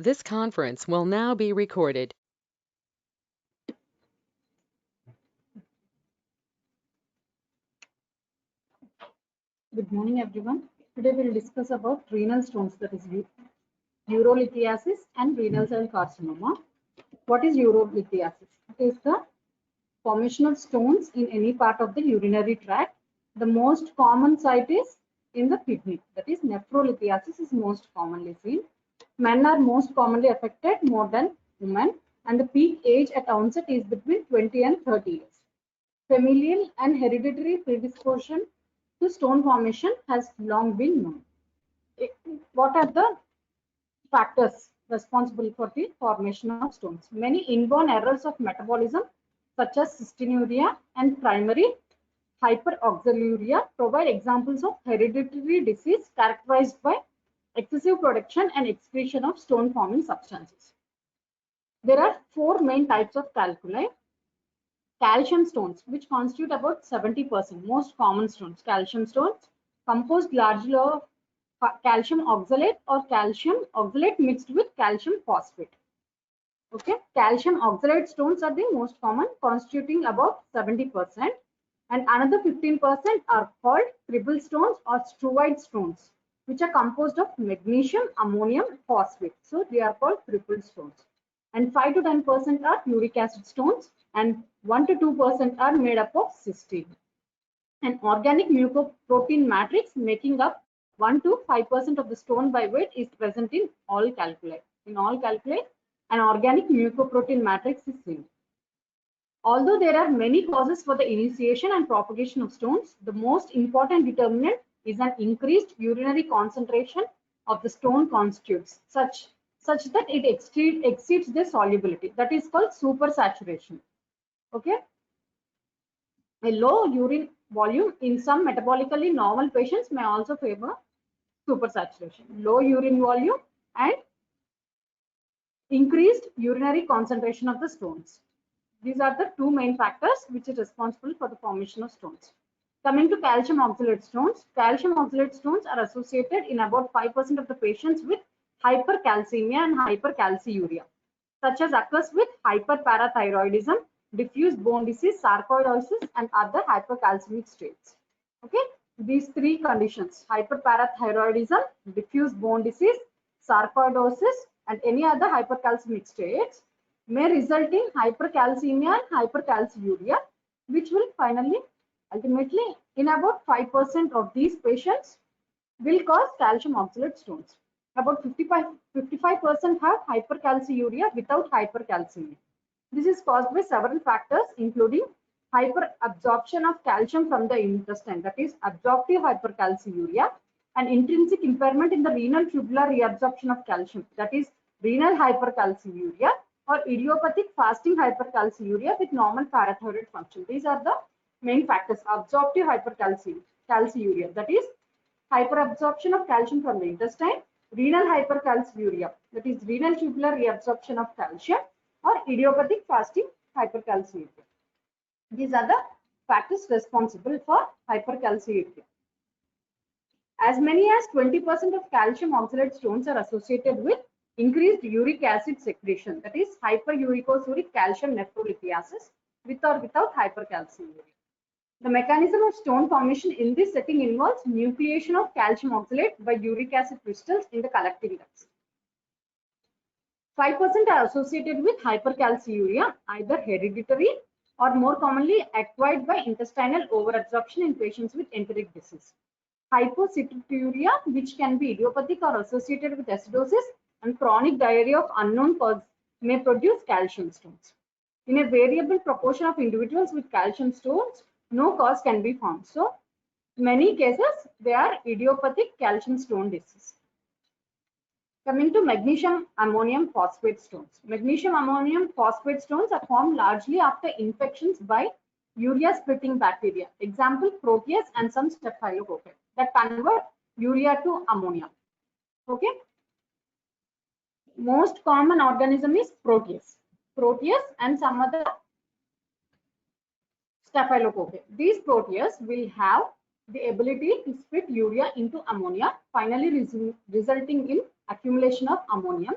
This conference will now be recorded. Good morning, everyone. Today we'll discuss about renal stones, that is urolithiasis and renal cell carcinoma. What is urolithiasis? It is the formation of stones in any part of the urinary tract. The most common site is in the kidney. That is nephrolithiasis is most commonly seen. Men are most commonly affected more than women, and the peak age at onset is between 20 and 30 years. Familial and hereditary predisposition to stone formation has long been known. What are the factors responsible for the formation of stones? Many inborn errors of metabolism, such as cystinuria and primary hyperoxaluria, provide examples of hereditary disease characterized by excessive production and excretion of stone-forming substances. There are four main types of calculi. Calcium stones, which constitute about 70%, most common stones. Calcium stones, composed largely of calcium oxalate or calcium oxalate mixed with calcium phosphate. Okay, calcium oxalate stones are the most common, constituting about 70%, and another 15% are called triple stones or struvite stones, which are composed of magnesium, ammonium, phosphate. So they are called triple stones. And 5 to 10% are uric acid stones, and 1 to 2% are made up of cysteine. An organic mucoprotein matrix making up 1 to 5% of the stone by weight is present in all calculi. In all calculi, an organic mucoprotein matrix is seen. Although there are many causes for the initiation and propagation of stones, the most important determinant is an increased urinary concentration of the stone constitutes, such that it exceeds their solubility. That is called supersaturation. Okay. A low urine volume in some metabolically normal patients may also favor supersaturation. Low urine volume and increased urinary concentration of the stones. These are the two main factors which are responsible for the formation of stones. Coming to calcium oxalate stones are associated in about 5% of the patients with hypercalcemia and hypercalciuria, such as occurs with hyperparathyroidism, diffuse bone disease, sarcoidosis, and other hypercalcemic states. Okay, these three conditions, hyperparathyroidism, diffuse bone disease, sarcoidosis, and any other hypercalcemic states may result in hypercalcemia and hypercalciuria, which will ultimately, in about 5% of these patients, will cause calcium oxalate stones. About 55% have hypercalciuria without hypercalcemia. This is caused by several factors, including hyperabsorption of calcium from the intestine, that is absorptive hypercalciuria, and intrinsic impairment in the renal tubular reabsorption of calcium, that is renal hypercalciuria, or idiopathic fasting hypercalciuria with normal parathyroid function. These are the main factors. Absorptive hypercalciuria, that is hyperabsorption of calcium from the intestine, renal hypercalciuria, that is renal tubular reabsorption of calcium, or idiopathic fasting hypercalciuria. These are the factors responsible for hypercalciuria. As many as 20% of calcium oxalate stones are associated with increased uric acid secretion, that is hyperuricosuric calcium nephrolithiasis, with or without hypercalciuria. The mechanism of stone formation in this setting involves nucleation of calcium oxalate by uric acid crystals in the collecting ducts. 5% are associated with hypercalciuria, either hereditary or more commonly acquired by intestinal overabsorption in patients with enteric disease. Hypocytruria, which can be idiopathic or associated with acidosis, and chronic diarrhea of unknown cause may produce calcium stones. In a variable proportion of individuals with calcium stones, no cause can be found. So, many cases, they are idiopathic calcium stone disease. Coming to magnesium ammonium phosphate stones. Magnesium ammonium phosphate stones are formed largely after infections by urea splitting bacteria. Example, Proteus and some Staphylococci that convert urea to ammonia. Okay. Most common organism is Proteus. Proteus and some other Staphylococci. These Proteus will have the ability to split urea into ammonia, finally resulting in accumulation of ammonium.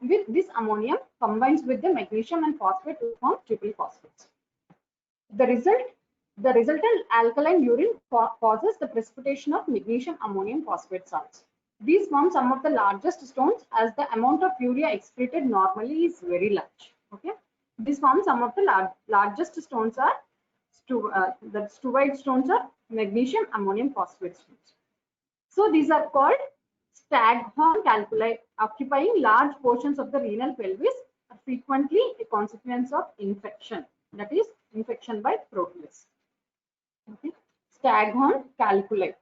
with this ammonium combines with the magnesium and phosphate to form triple phosphates. The resultant alkaline urine causes the precipitation of magnesium ammonium phosphate salts. These form some of the largest stones as the amount of urea excreted normally is very large. Okay, these form some of the largest stones are the stuvite stones are magnesium ammonium phosphate stones. So these are called Staghorn calculi, occupying large portions of the renal pelvis, are frequently a consequence of infection, that is infection by Proteus. Okay. Staghorn calculi.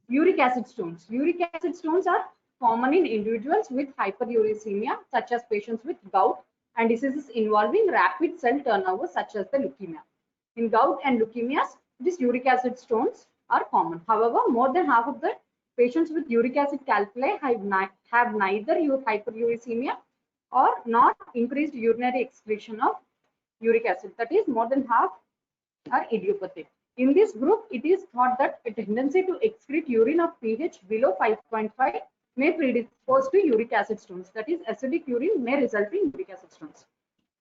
Uric acid stones. Uric acid stones are common in individuals with hyperuricemia, such as patients with gout and diseases involving rapid cell turnover, such as the leukemia. In gout and leukemias, these uric acid stones are common. However, more than half of the patients with uric acid calculi have neither hyperuricemia or not increased urinary excretion of uric acid. That is, more than half are idiopathic. In this group, it is thought that a tendency to excrete urine of pH below 5.5 may predispose to uric acid stones. That is, acidic urine may result in uric acid stones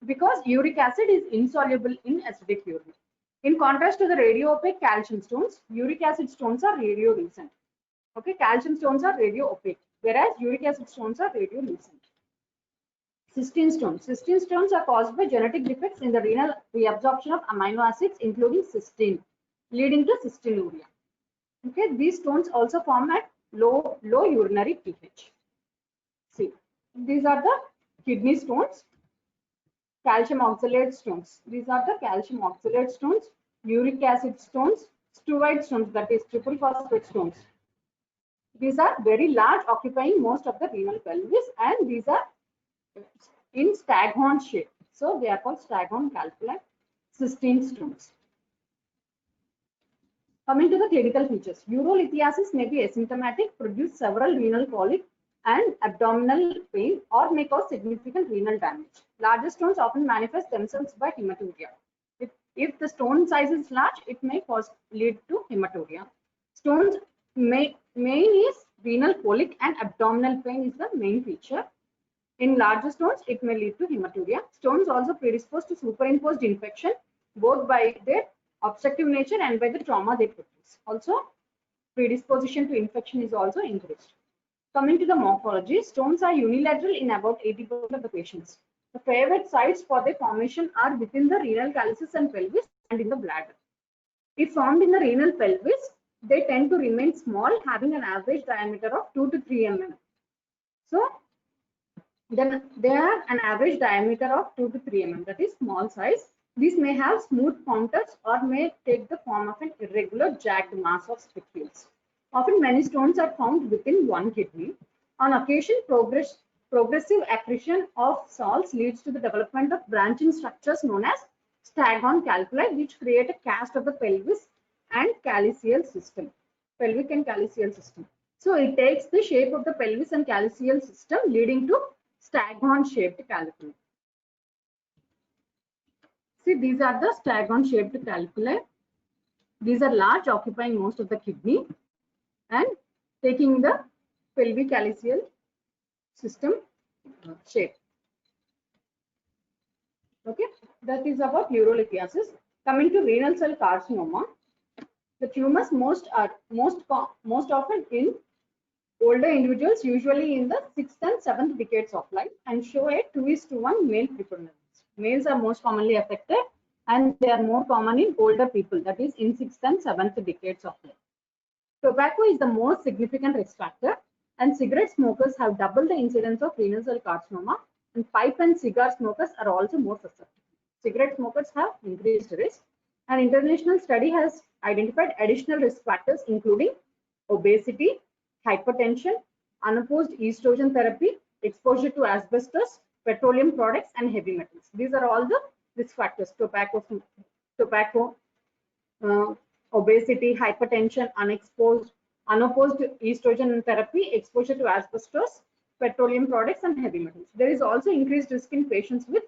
because uric acid is insoluble in acidic urine. In contrast to the radio-opaque calcium stones, uric acid stones are radiolucent. Okay, calcium stones are radio-opaque, whereas uric acid stones are radiolucent. Cystine stones. Cystine stones are caused by genetic defects in the renal reabsorption of amino acids, including cystine, leading to cystinuria. Okay, these stones also form at low urinary pH. See, these are the kidney stones, calcium oxalate stones. These are the calcium oxalate stones, uric acid stones, stuvite stones, that is triple phosphate stones. These are very large, occupying most of the renal pelvis, and these are in staghorn shape. So they are called staghorn calculi, cystine stones. Coming to the clinical features, urolithiasis may be asymptomatic, produce several renal colic and abdominal pain, or may cause significant renal damage. Larger stones often manifest themselves by hematuria. If the stone size is large, it may lead to hematuria. Stones main is renal colic and abdominal pain is the main feature. In larger stones, it may lead to hematuria. Stones also predispose to superimposed infection, both by their obstructive nature and by the trauma they produce. Also, predisposition to infection is also increased. Coming to the morphology, stones are unilateral in about 80% of the patients. The favorite sites for their formation are within the renal calyces and pelvis and in the bladder. If formed in the renal pelvis, they tend to remain small, having an average diameter of 2 to 3 mm. So, then they have an average diameter of 2 to 3 mm, that is small size. These may have smooth contours or may take the form of an irregular jagged mass of spicules. Often many stones are found within one kidney. On occasion, progressive accretion of salts leads to the development of branching structures known as staghorn calculi, which create a cast of the pelvis and calyceal system, pelvic and calyceal system. So it takes the shape of the pelvis and calyceal system, leading to staghorn shaped calculi. See, these are the staghorn shaped calculi. These are large, occupying most of the kidney and taking the pelvic calyceal system shape. Okay, that is about urolithiasis. Coming to renal cell carcinoma, the tumors most often in older individuals, usually in the 6th and 7th decades of life, and show a 2:1 male preponderance. Males are most commonly affected, and they are more common in older people, that is in 6th and 7th decades of life. Tobacco is the most significant risk factor, and cigarette smokers have double the incidence of renal cell carcinoma, and pipe and cigar smokers are also more susceptible. Cigarette smokers have increased risk. An international study has identified additional risk factors including obesity, hypertension, unopposed estrogen therapy, exposure to asbestos, petroleum products, and heavy metals. These are all the risk factors: tobacco, obesity, hypertension, unopposed estrogen therapy, exposure to asbestos, petroleum products, and heavy metals. There is also increased risk in patients with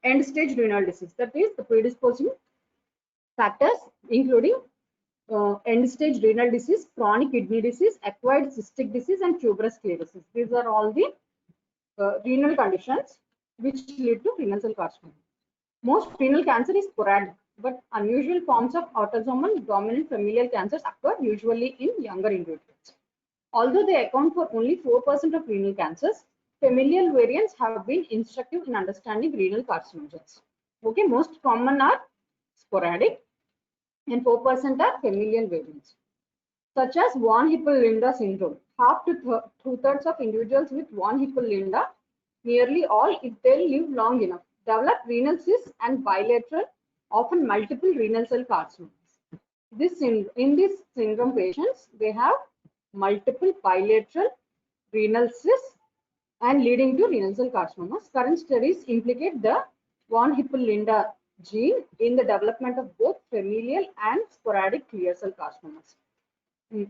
end-stage renal disease. That is, the predisposing factors including end-stage renal disease, chronic kidney disease, acquired cystic disease, and tuberous sclerosis. These are all the renal conditions which lead to renal cell carcinoma. Most renal cancer is sporadic, but unusual forms of autosomal dominant familial cancers occur usually in younger individuals. Although they account for only 4% of renal cancers, familial variants have been instructive in understanding renal carcinogens. Okay, most common are sporadic and 4% are familial variants, such as von Hippel-Lindau syndrome. Half to two-thirds of individuals with von Hippel-Lindau, nearly all, if they live long enough, develop renal cysts and bilateral, often multiple renal cell carcinomas. In this syndrome patients, they have multiple bilateral renal cysts and leading to renal cell carcinomas. Current studies implicate the von Hippel-Lindau gene in the development of both familial and sporadic clear cell carcinomas.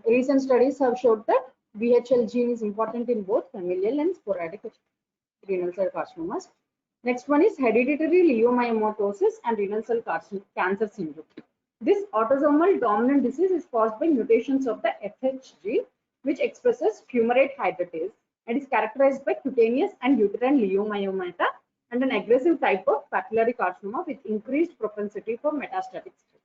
Recent studies have showed that VHL gene is important in both familial and sporadic renal cell carcinomas. Next one is hereditary leiomyomatosis and renal cell cancer syndrome. This autosomal dominant disease is caused by mutations of the FH gene, which expresses fumarate hydratase and is characterized by cutaneous and uterine leiomyomata and an aggressive type of papillary carcinoma with increased propensity for metastatic spread.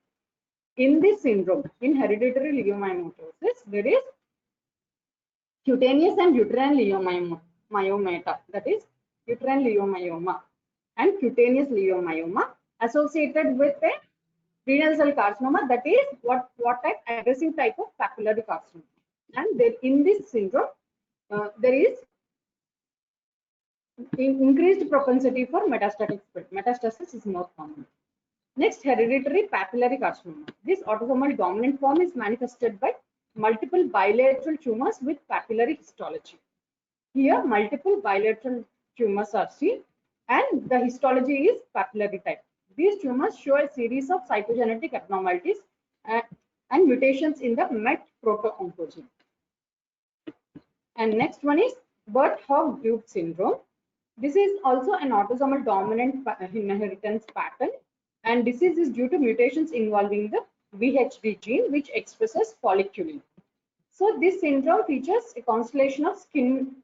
In this syndrome, in hereditary leiomyomatosis, there is cutaneous and uterine leiomyomata, that is uterine leiomyoma and cutaneous leiomyoma associated with a renal cell carcinoma, that is what type? Aggressive type of papillary carcinoma. And there, in this syndrome, there is increased propensity for metastatic spread. Metastasis is more common. Next, hereditary papillary carcinoma. This autosomal dominant form is manifested by multiple bilateral tumors with papillary histology. Here, multiple bilateral tumors are seen, and the histology is papillary type. These tumors show a series of cytogenetic abnormalities and mutations in the MET proto-oncogene. And next one is Birt-Hogg-Duke syndrome. This is also an autosomal dominant inheritance pattern, and disease is due to mutations involving the VHD gene, which expresses folliculin. So this syndrome features a constellation of skin,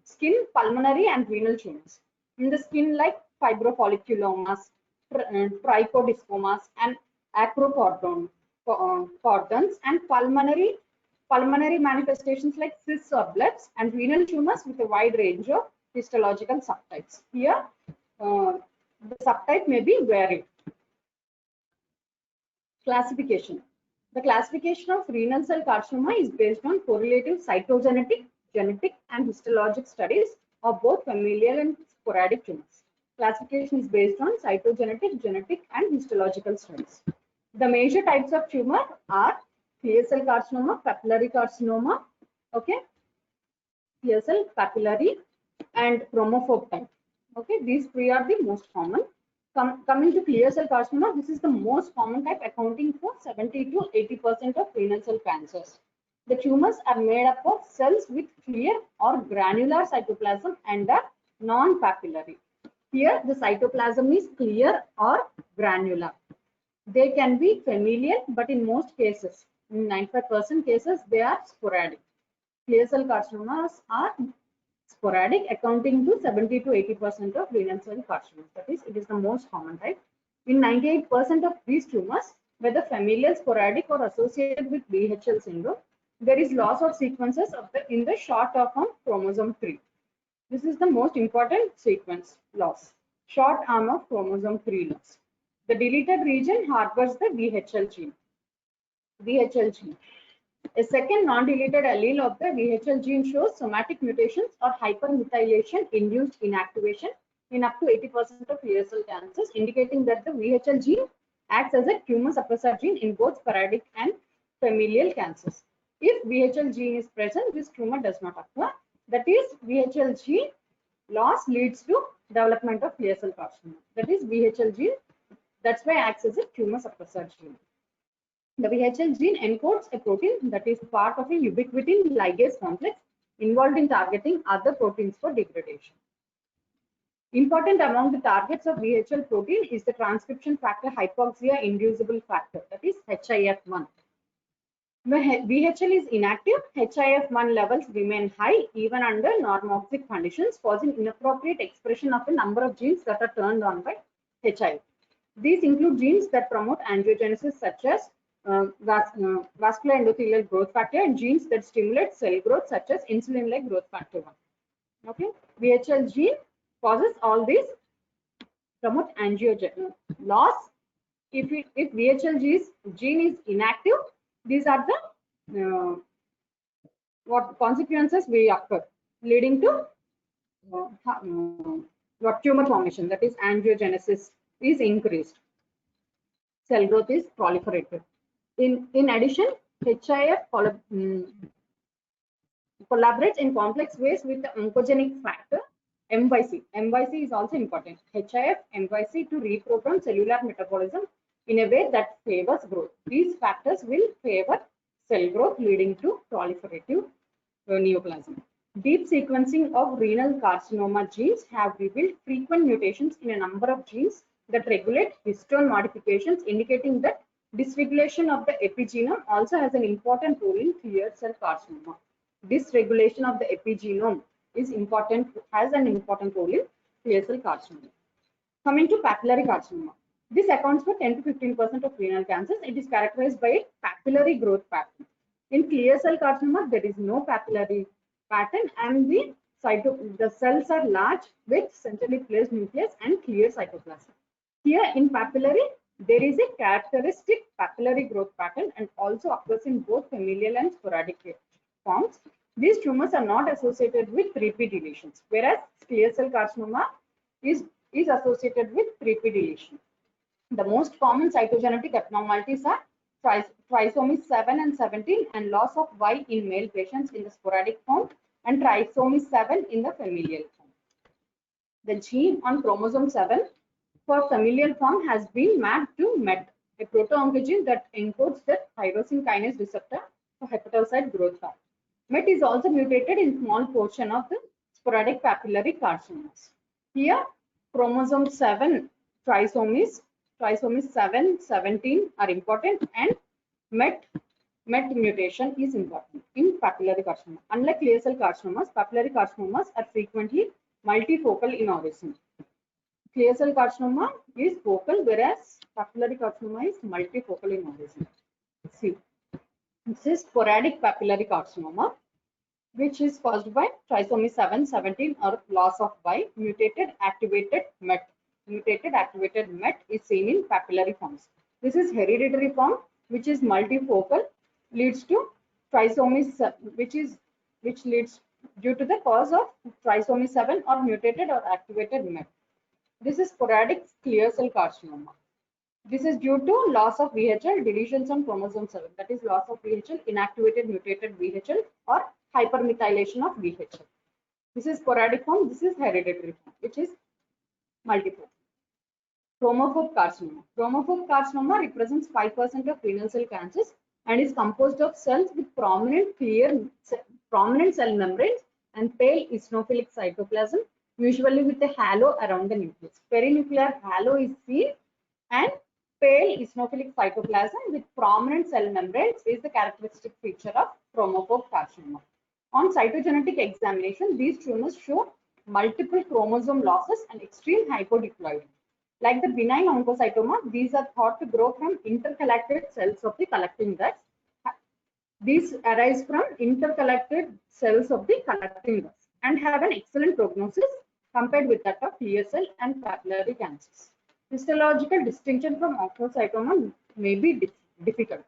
pulmonary and renal tumors. In the skin, like fibrofolliculomas, trichodiscomas, and acrocordons, and pulmonary manifestations like cysts or blebs, and renal tumors with a wide range of histological subtypes. Here, the subtype may be varied. Classification. The classification of renal cell carcinoma is based on correlative cytogenetic, genetic, and histologic studies of both familial and sporadic tumors. Classification is based on cytogenetic, genetic, and histological studies. The major types of tumor are clear cell carcinoma, papillary carcinoma, okay, clear cell, papillary, and chromophobe type. Okay, these three are the most common. Coming to clear cell carcinoma, this is the most common type, accounting for 70 to 80% of renal cell cancers. The tumors are made up of cells with clear or granular cytoplasm and are non-papillary. Here, the cytoplasm is clear or granular. They can be familial, but in most cases, in 95% cases, they are sporadic. Clear cell carcinomas are sporadic, accounting to 70 to 80% of renal cell carcinomas. That is, it is the most common type. In 98% of these tumors, whether familial, sporadic, or associated with VHL syndrome, there is loss of sequences in the short arm chromosome 3. This is the most important sequence loss. Short arm of chromosome 3 loss. The deleted region harbors the VHL gene. A second non-deleted allele of the VHL gene shows somatic mutations or hypermethylation induced inactivation in up to 80% of clear cell cancers, indicating that the VHL gene acts as a tumor suppressor gene in both sporadic and familial cancers. If VHL gene is present, this tumor does not occur. That is, VHL gene loss leads to development of clear cell carcinoma. That is, VHL gene, that's why acts as a tumor suppressor gene. The VHL gene encodes a protein that is part of a ubiquitin ligase complex involved in targeting other proteins for degradation. Important among the targets of VHL protein is the transcription factor hypoxia inducible factor, that is HIF1. When VHL is inactive, HIF1 levels remain high even under normoxic conditions, causing inappropriate expression of a number of genes that are turned on by HIF. These include genes that promote angiogenesis, such as vascular endothelial growth factor, and genes that stimulate cell growth, such as insulin-like growth factor 1. Okay, VHL gene causes all these, promote angiogenesis loss. If VHL gene is inactive, these are the what consequences will occur, leading to what tumor formation, that is angiogenesis is increased, cell growth is proliferated. In addition, HIF collaborates in complex ways with the oncogenic factor MYC. MYC is also important. HIF MYC to reprogram cellular metabolism in a way that favors growth. These factors will favor cell growth, leading to proliferative neoplasm. Deep sequencing of renal carcinoma genes have revealed frequent mutations in a number of genes that regulate histone modifications, indicating that dysregulation of the epigenome also has an important role in clear cell carcinoma. Dysregulation of the epigenome is important, has an important role in clear cell carcinoma. Coming to papillary carcinoma, this accounts for 10 to 15% of renal cancers. It is characterized by a papillary growth pattern. In clear cell carcinoma, there is no papillary pattern, and the cells are large with centrally placed nucleus and clear cytoplasm. Here in papillary, there is a characteristic papillary growth pattern and also occurs in both familial and sporadic forms. These tumors are not associated with 3p deletions, whereas clear cell carcinoma is associated with 3p deletion. The most common cytogenetic abnormalities are trisomy 7 and 17 and loss of Y in male patients in the sporadic form, and trisomy 7 in the familial form. The gene on chromosome 7 for familial form has been mapped to MET, a proto-oncogene that encodes the tyrosine kinase receptor for hepatocyte growth factor. MET is also mutated in small portion of the sporadic papillary carcinomas. Here, chromosome 7 trisomies 7, 17 are important, and MET mutation is important in papillary carcinoma. Unlike clear cell carcinomas, papillary carcinomas are frequently multifocal in origin. Clear cell carcinoma is focal, whereas papillary carcinoma is multifocal in origin. See, this is sporadic papillary carcinoma, which is caused by trisomy 7, 17 or loss of Y. Mutated activated MET is seen in papillary forms. This is hereditary form, which is multifocal, leads to trisomy, which leads due to the cause of trisomy 7 or mutated or activated MET. This is sporadic clear cell carcinoma. This is due to loss of VHL, deletions on chromosome 7, that is loss of VHL, inactivated mutated VHL, or hypermethylation of VHL. This is sporadic form, this is hereditary form, which is multifocal. Chromophobe carcinoma. Chromophobe carcinoma represents 5% of renal cell cancers and is composed of cells with prominent cell membranes and pale eosinophilic cytoplasm, usually with a halo around the nucleus. Perinuclear halo is seen, and pale eosinophilic cytoplasm with prominent cell membranes is the characteristic feature of chromophobe carcinoma. On cytogenetic examination, these tumors show multiple chromosome losses and extreme hypodiploidy. Like the benign oncocytoma, these are thought to grow from interconnected cells of the collecting ducts. These arise from interconnected cells of the collecting ducts and have an excellent prognosis compared with that of clear cell and papillary cancers. Histological distinction from oncocytoma may be difficult.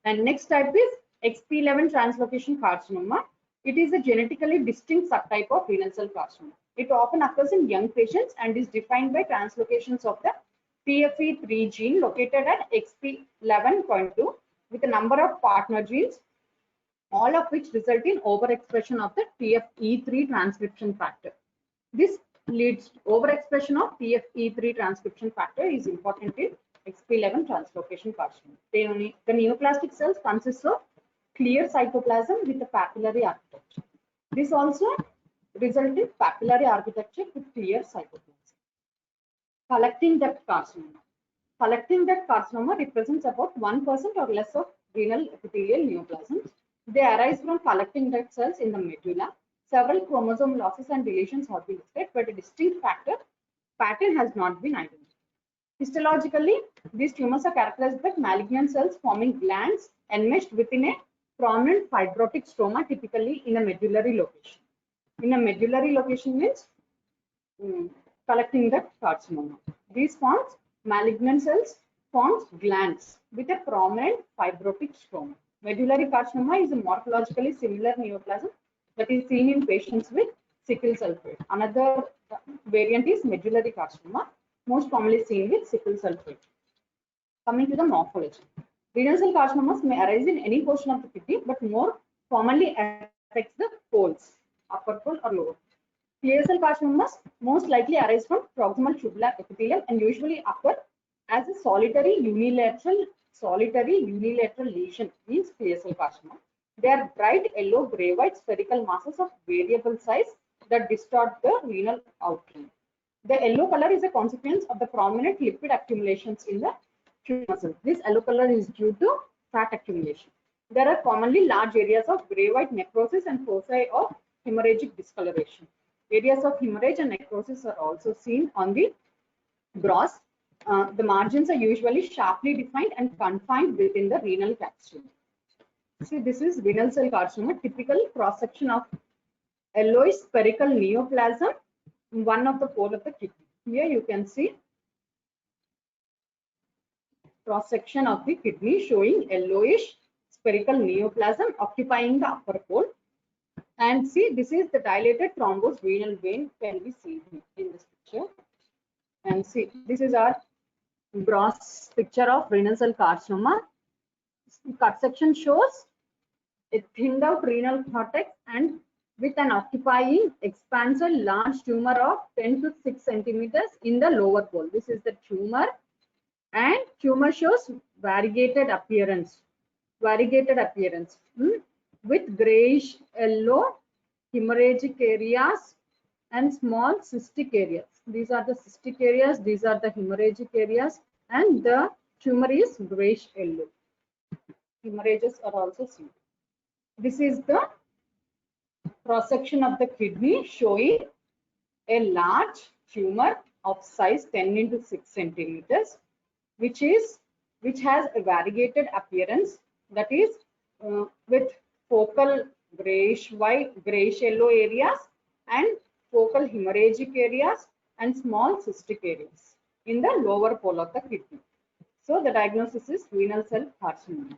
And next type is XP11 translocation carcinoma. It is a genetically distinct subtype of renal cell carcinoma. It often occurs in young patients and is defined by translocations of the TFE3 gene located at XP11.2 with a number of partner genes, all of which result in overexpression of the TFE3 transcription factor. This leads to overexpression of TFE3 transcription factor is important in XP11 translocation carcinoma. The neoplastic cells consist of clear cytoplasm with a papillary architecture. This also results in papillary architecture with clear cytoplasm. Collecting duct carcinoma. Collecting duct carcinoma represents about 1% or less of renal epithelial neoplasms. They arise from collecting duct cells in the medulla. Several chromosome losses and deletions have been listed, but a distinct pattern has not been identified. Histologically, these tumors are characterized by malignant cells forming glands enmeshed within a prominent fibrotic stroma, typically in a medullary location. In a medullary location means collecting duct carcinoma. These forms malignant cells forms glands with a prominent fibrotic stroma. Medullary carcinoma is a morphologically similar neoplasm that is seen in patients with sickle cell trait. Another variant is medullary carcinoma, most commonly seen with sickle cell trait. Coming to the morphology, renal cell carcinomas may arise in any portion of the kidney, but more commonly affects the poles, upper pole or lower. Clear cell carcinomas most likely arise from proximal tubular epithelium and usually occur as a solitary unilateral lesion, means clear cell carcinoma. They are bright yellow gray-white spherical masses of variable size that distort the renal outline. The yellow color is a consequence of the prominent lipid accumulations in the tumor cells. This yellow color is due to fat accumulation. There are commonly large areas of gray-white necrosis and foci of hemorrhagic discoloration. Areas of hemorrhage and necrosis are also seen on the gross. The margins are usually sharply defined and confined within the renal capsule. See, this is renal cell carcinoma, typical cross-section of yellowish spherical neoplasm in one of the pole of the kidney. Here you can see cross-section of the kidney showing yellowish spherical neoplasm occupying the upper pole. And see, this is the dilated thrombosed renal vein can be seen in this picture. And see, this is our gross picture of renal cell carcinoma. Cut section shows a thinned out renal cortex and with an occupying expansor large tumor of 10 to 6 centimeters in the lower pole. This is the tumor, and tumor shows variegated appearance with grayish yellow hemorrhagic areas and small cystic areas. These are the cystic areas, these are the hemorrhagic areas, and the tumor is grayish yellow. Hemorrhages are also seen. This is the cross section of the kidney showing a large tumor of size 10 into 6 centimeters, which has a variegated appearance, that is with focal grayish yellow areas and focal hemorrhagic areas and small cystic areas in the lower pole of the kidney. So the diagnosis is renal cell carcinoma.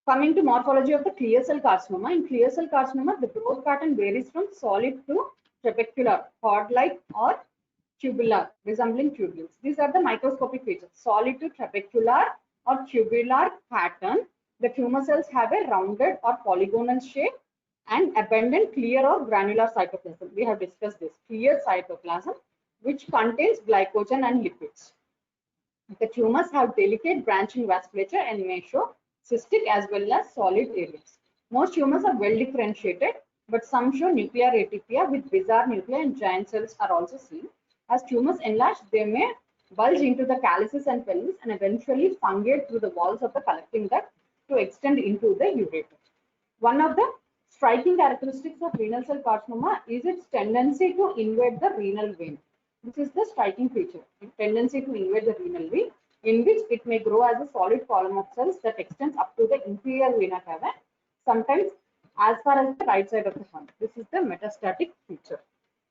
Coming to morphology of the clear cell carcinoma. In clear cell carcinoma, the growth pattern varies from solid to trabecular, cord-like or tubular, resembling tubules. These are the microscopic features. Solid to trabecular or tubular pattern. The tumor cells have a rounded or polygonal shape and abundant clear or granular cytoplasm. We have discussed this. Clear cytoplasm which contains glycogen and lipids. The tumors have delicate branching vasculature and may show cystic as well as solid areas. Most tumors are well differentiated, but some show nuclear atypia with bizarre nuclei and giant cells are also seen. As tumors enlarge, they may bulge into the calyces and pelvis and eventually fungate through the walls of the collecting duct to extend into the ureter. One of the striking characteristics of renal cell carcinoma is its tendency to invade the renal vein. This is the striking feature, tendency to invade the renal vein, in which it may grow as a solid column of cells that extends up to the inferior vena cava, sometimes as far as the right side of the funnel. This is the metastatic feature,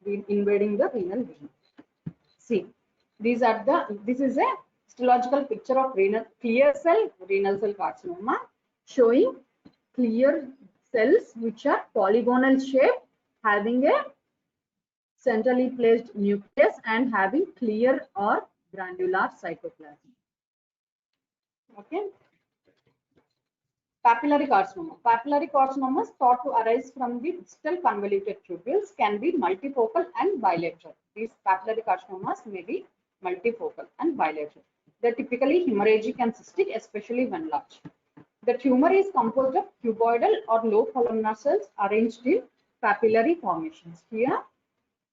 invading the renal vein. See, this is a histological picture of clear cell renal cell carcinoma, showing clear cells which are polygonal shape, having a centrally placed nucleus and having clear or granular cytoplasm. Okay. Papillary carcinoma. Papillary carcinomas thought to arise from the distal convoluted tubules can be multifocal and bilateral. These papillary carcinomas may be multifocal and bilateral. They are typically hemorrhagic and cystic, especially when large. The tumor is composed of cuboidal or low columnar cells arranged in papillary formations. Here,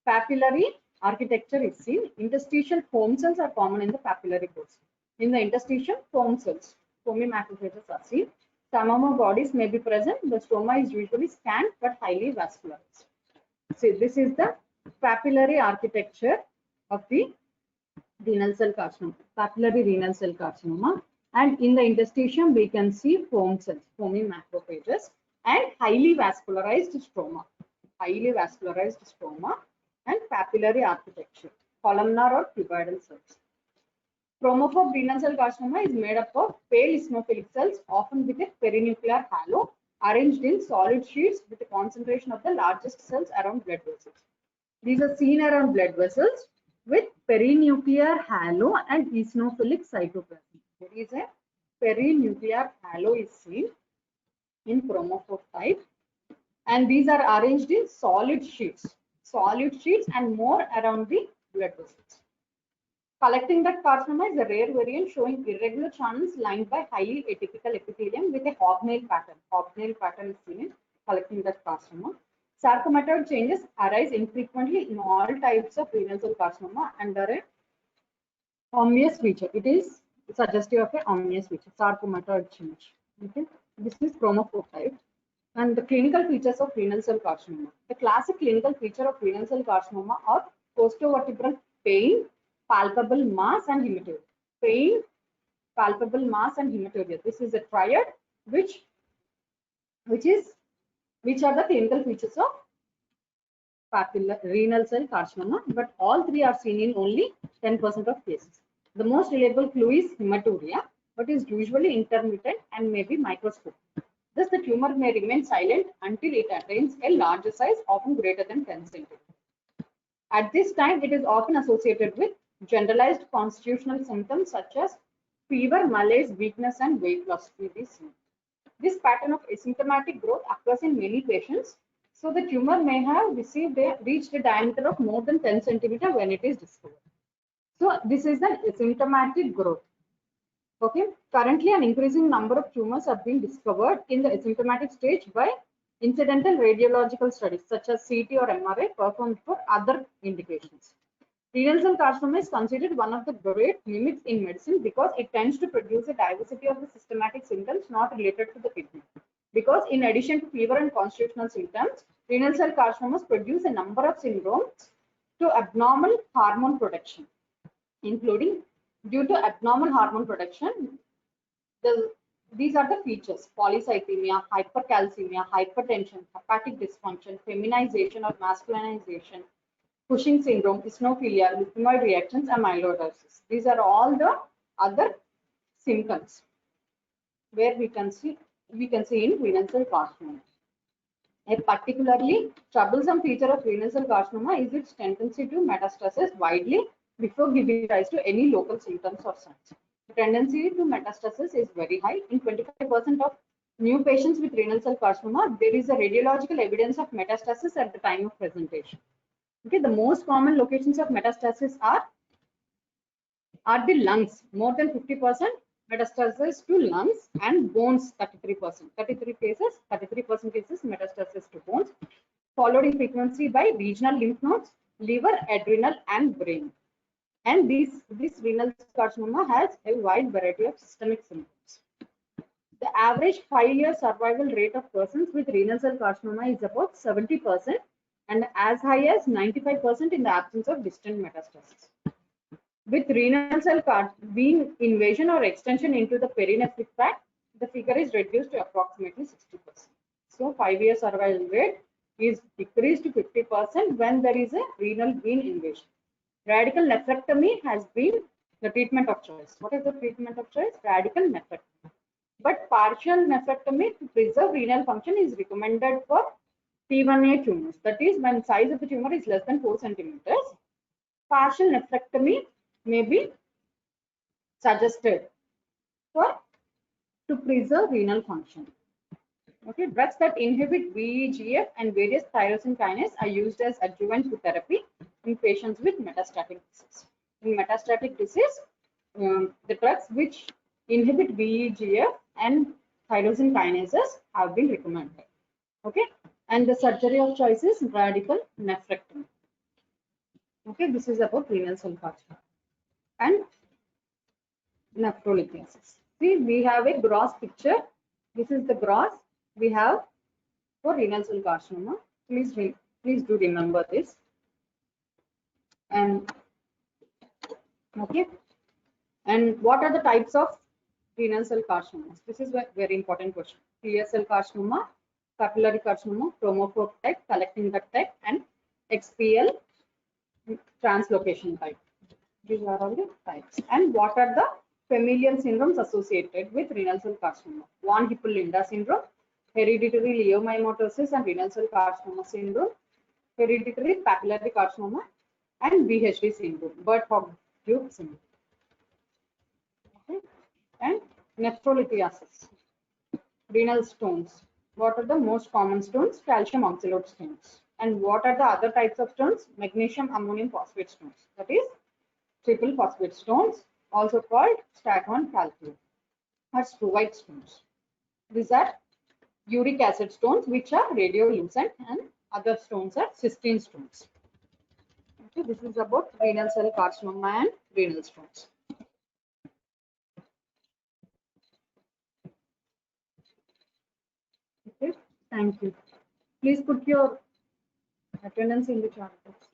papillary architecture is seen. Interstitial foam cells are common in the papillary course. In the interstitial foam cells, foamy macrophages are seen. Some of bodies may be present. The stroma is usually scant but highly vascularized. See, this is the papillary architecture of the renal cell carcinoma, papillary renal cell carcinoma. And in the interstitium, we can see foam cells, foamy macrophages, and highly vascularized stroma. Highly vascularized stroma and papillary architecture, columnar or cuboidal cells. Chromophobe renal cell carcinoma is made up of pale eosinophilic cells, often with a perinuclear halo, arranged in solid sheets with a concentration of the largest cells around blood vessels. These are seen around blood vessels with perinuclear halo and eosinophilic cytoplasm. There is a perinuclear halo is seen in chromophobe type, and these are arranged in solid sheets and more around the blood vessels. Collecting duct carcinoma is a rare variant showing irregular channels lined by highly atypical epithelium with a hobnail pattern. Hobnail pattern is seen in collecting duct carcinoma. Sarcomatoid changes arise infrequently in all types of renal cell carcinoma under a omnious feature. It is suggestive of a omnious feature, sarcomatoid change. Okay, this is chromophobe type. And the clinical features of renal cell carcinoma. The classic clinical feature of renal cell carcinoma are costovertebral pain, palpable mass, and hematuria. Pain, palpable mass, and hematuria. This is a triad which are the clinical features of renal cell carcinoma, but all three are seen in only 10% of cases. The most reliable clue is hematuria, but is usually intermittent and may be microscopic. Thus, the tumor may remain silent until it attains a larger size, often greater than 10 centimeters. At this time, it is often associated with generalized constitutional symptoms such as fever, malaise, weakness, and weight loss. This pattern of asymptomatic growth occurs in many patients. So the tumor may have reached a diameter of more than 10 centimeters when it is discovered. So this is an asymptomatic growth. Okay. Currently, an increasing number of tumors are being discovered in the asymptomatic stage by incidental radiological studies such as CT or MRI performed for other indications. Renal cell carcinoma is considered one of the great limits in medicine because it tends to produce a diversity of the systematic symptoms not related to the kidney. Because in addition to fever and constitutional symptoms, renal cell carcinomas produce a number of syndromes to abnormal hormone production, including due to abnormal hormone production. These are the features: polycythemia, hypercalcemia, hypertension, hepatic dysfunction, feminization or masculinization, Cushing syndrome, eosinophilia, leukemoid reactions, and amyloidosis. These are all the other symptoms where we can see in renal cell carcinoma. A particularly troublesome feature of renal cell carcinoma is its tendency to metastasize widely before giving rise to any local symptoms or signs. The tendency to metastasis is very high. In 25% of new patients with renal cell carcinoma, there is a radiological evidence of metastasis at the time of presentation. Okay, the most common locations of metastasis are the lungs, more than 50% metastasis to lungs, and bones, 33%. 33% cases metastasis to bones, followed in frequency by regional lymph nodes, liver, adrenal, and brain. And this renal carcinoma has a wide variety of systemic symptoms. The average 5-year survival rate of persons with renal cell carcinoma is about 70%. And as high as 95% in the absence of distant metastasis. With renal cell being invasion or extension into the perinephric tract, the figure is reduced to approximately 60%. So 5-year survival rate is decreased to 50% when there is a renal vein invasion. Radical nephrectomy has been the treatment of choice. What is the treatment of choice? Radical nephrectomy. But partial nephrectomy to preserve renal function is recommended for T1A tumors, that is when size of the tumor is less than 4 centimeters. Partial nephrectomy may be suggested to preserve renal function. Okay, drugs that inhibit VEGF and various tyrosine kinase are used as adjuvant to therapy in patients with metastatic disease. In metastatic disease, the drugs which inhibit VEGF and tyrosine kinases have been recommended. Okay. And the surgery of choice is radical nephrectomy. Okay, this is about renal cell carcinoma and nephrolithiasis. See, we have a gross picture. This is the gross we have for renal cell carcinoma. Please do remember this. And okay. And what are the types of renal cell carcinomas? This is a very important question. Clear cell carcinoma, papillary carcinoma, chromophobe type, collecting duct type, and XPL translocation type. These are all the types. And what are the familial syndromes associated with renal cell carcinoma? Von Hippel-Lindau syndrome, hereditary leiomyomatosis and renal cell carcinoma syndrome, hereditary papillary carcinoma, and BHD syndrome, Birt-Hogg-Duke syndrome. Okay. And nephrolithiasis, renal stones. What are the most common stones? Calcium oxalate stones. And what are the other types of stones? Magnesium ammonium phosphate stones. That is triple phosphate stones, also called Stratton calculum, or struvite stones. These are uric acid stones, which are radiolucent, and other stones are cystine stones. Okay, this is about renal cell carcinoma and renal stones. Okay, thank you. Please put your attendance in the chat box.